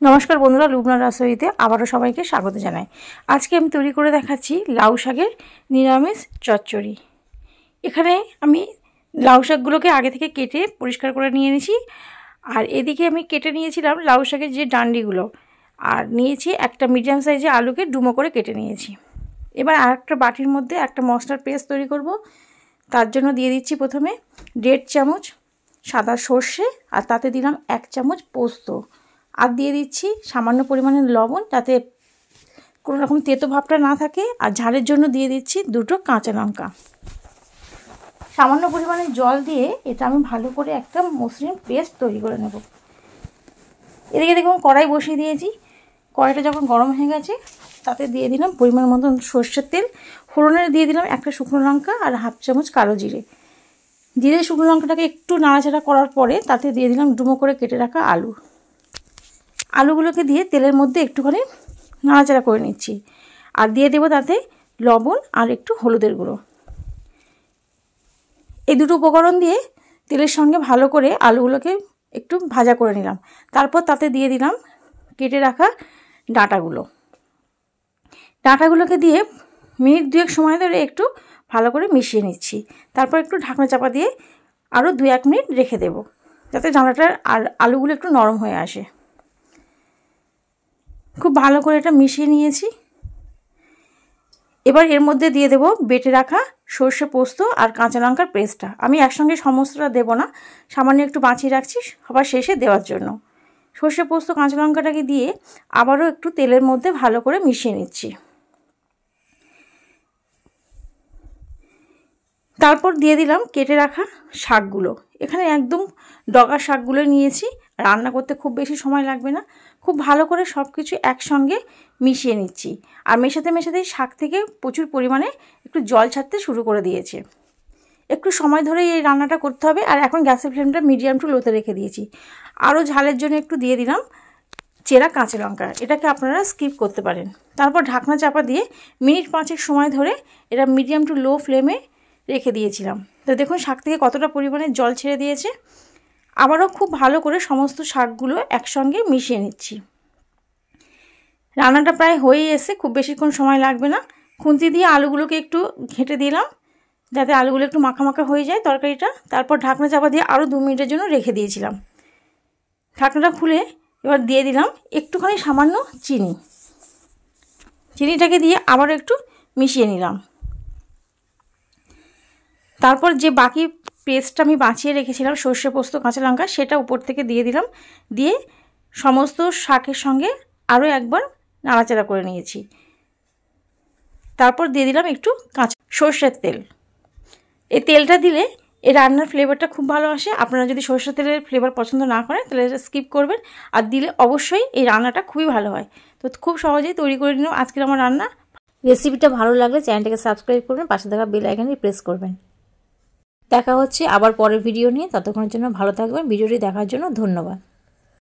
নমস্কার বন্ধুরা, লুবনা রাসোইতে আবারও সবাইকে স্বাগত জানাই। আজকে আমি তৈরি করে দেখাচ্ছি লাউ শাকের নিরামিষ চচ্চড়ি। এখানে আমি লাউ শাকগুলোকে আগে থেকে কেটে পরিষ্কার করে নিয়ে নিয়েছি। আর এদিকে আমি কেটে নিয়েছিলাম লাউ শাকের যে ডান্ডিগুলো, আর নিয়েছি একটা মিডিয়াম সাইজের আলুকে ডুমো করে কেটে নিয়েছি। এবার আর একটা বাটির মধ্যে একটা মশলার পেস্ট তৈরি করব। তার জন্য দিয়ে দিচ্ছি প্রথমে 1.5 চামচ সাদা সর্ষে, আর তাতে দিলাম 1 চামচ পোস্ত, আর দিয়ে দিচ্ছি সামান্য পরিমাণের লবণ, যাতে কোনো রকম তেতো ভাবটা না থাকে। আর ঝালের জন্য দিয়ে দিচ্ছি 2টো কাঁচা লঙ্কা। সামান্য পরিমাণে জল দিয়ে এটা আমি ভালো করে একটা মসৃণ পেস্ট তৈরি করে নেব। এদিকে দেখুন কড়াই বসিয়ে দিয়েছি। কড়াইটা যখন গরম হয়ে গেছে তাতে দিয়ে দিলাম পরিমাণ মতন সর্ষের তেল। ফোড়নে দিয়ে দিলাম একটা শুকনো লঙ্কা আর 1/2 চামচ কালো জিরে। জিরে শুকনো লঙ্কাটাকে একটু নাড়াচাড়া করার পরে তাতে দিয়ে দিলাম ডুমো করে কেটে রাখা আলু। আলুগুলোকে দিয়ে তেলের মধ্যে একটুখানি নাড়াচাড়া করে নিচ্ছি। আর দিয়ে দেবো তাতে লবণ আর একটু হলুদের গুঁড়ো। এই দুটো উপকরণ দিয়ে তেলের সঙ্গে ভালো করে আলুগুলোকে একটু ভাজা করে নিলাম। তারপর তাতে দিয়ে দিলাম কেটে রাখা ডাঁটাগুলোকে দিয়ে মিনিট 2-1 সময় ধরে একটু ভালো করে মিশিয়ে নিচ্ছি। তারপর একটু ঢাকনা চাপা দিয়ে আরও 2-1 মিনিট রেখে দেব, যাতে ডাঁটাটার আর আলুগুলো একটু নরম হয়ে আসে। খুব ভালো করে এটা মিশিয়ে নিয়েছি। এবার এর মধ্যে দিয়ে দেব বেটে রাখা সর্ষে পোস্ত আর কাঁচা লঙ্কার পেস্টটা। আমি একসঙ্গে সমস্তটা দেব না, সামান্য একটু বাঁচিয়ে রাখছি সবার শেষে দেওয়ার জন্য। সর্ষে পোস্ত কাঁচা লঙ্কাটাকে দিয়ে আবারও একটু তেলের মধ্যে ভালো করে মিশিয়ে নিচ্ছি। তারপর দিয়ে দিলাম কেটে রাখা শাকগুলো। এখানে একদম ডগা শাকগুলো নিয়েছি। রান্না করতে খুব বেশি সময় লাগবে না। খুব ভালো করে সব কিছু একসঙ্গে মিশিয়ে নিচ্ছি। আর মেশাতেই শাক থেকে প্রচুর পরিমাণে একটু জল ছাড়তে শুরু করে দিয়েছে। একটু সময় ধরে এই রান্নাটা করতে হবে। আর এখন গ্যাসের ফ্লেমটা মিডিয়াম টু লোতে রেখে দিয়েছি। আরও ঝালের জন্য একটু দিয়ে দিলাম চেরা কাঁচা লঙ্কা। এটাকে আপনারা স্কিপ করতে পারেন। তারপর ঢাকনা চাপা দিয়ে মিনিট 5 সময় ধরে এটা মিডিয়াম টু লো ফ্লেমে রেখে দিয়েছিলাম। তো দেখুন শাক থেকে কতটা পরিমাণে জল ছেড়ে দিয়েছে। আবারও খুব ভালো করে সমস্ত শাকগুলো একসঙ্গে মিশিয়ে নিচ্ছি। রান্নাটা প্রায় হয়ে এসে, খুব বেশিক্ষণ সময় লাগবে না। খুন্তি দিয়ে আলুগুলোকে একটু ঘেঁটে দিলাম, যাতে আলুগুলো একটু মাখা মাখা হয়ে যায় তরকারিটা। তারপর ঢাকনা চাপা দিয়ে আরও 2 মিনিটের জন্য রেখে দিয়েছিলাম। ঢাকনাটা খুলে এবার দিয়ে দিলাম একটুখানি সামান্য চিনিটাকে দিয়ে আবার একটু মিশিয়ে নিলাম। তারপর যে বাকি পেস্টটা আমি বাঁচিয়ে রেখেছিলাম সর্ষে পোস্ত কাঁচা লঙ্কা, সেটা উপর থেকে দিয়ে দিলাম। দিয়ে সমস্ত শাকের সঙ্গে আরও একবার নাড়াচাড়া করে নিয়েছি। তারপর দিয়ে দিলাম একটু কাঁচা সর্ষের তেল। এই তেলটা দিলে এই রান্নার ফ্লেভারটা খুব ভালো আসে। আপনারা যদি সর্ষের তেলের ফ্লেভার পছন্দ না করেন তাহলে এটা স্কিপ করবেন। আর দিলে অবশ্যই এই রান্নাটা খুবই ভালো হয়। তো খুব সহজেই তৈরি করে নিলাম আজকের আমার রান্না। রেসিপিটা ভালো লাগলে চ্যানেলটাকে সাবস্ক্রাইব করবেন, পাশে থাকা বেল আইকনটি প্রেস করবেন। দেখা হচ্ছে আবার পরের ভিডিও নিয়ে। ততক্ষণের জন্য ভালো থাকবেন। ভিডিওটি দেখার জন্য ধন্যবাদ।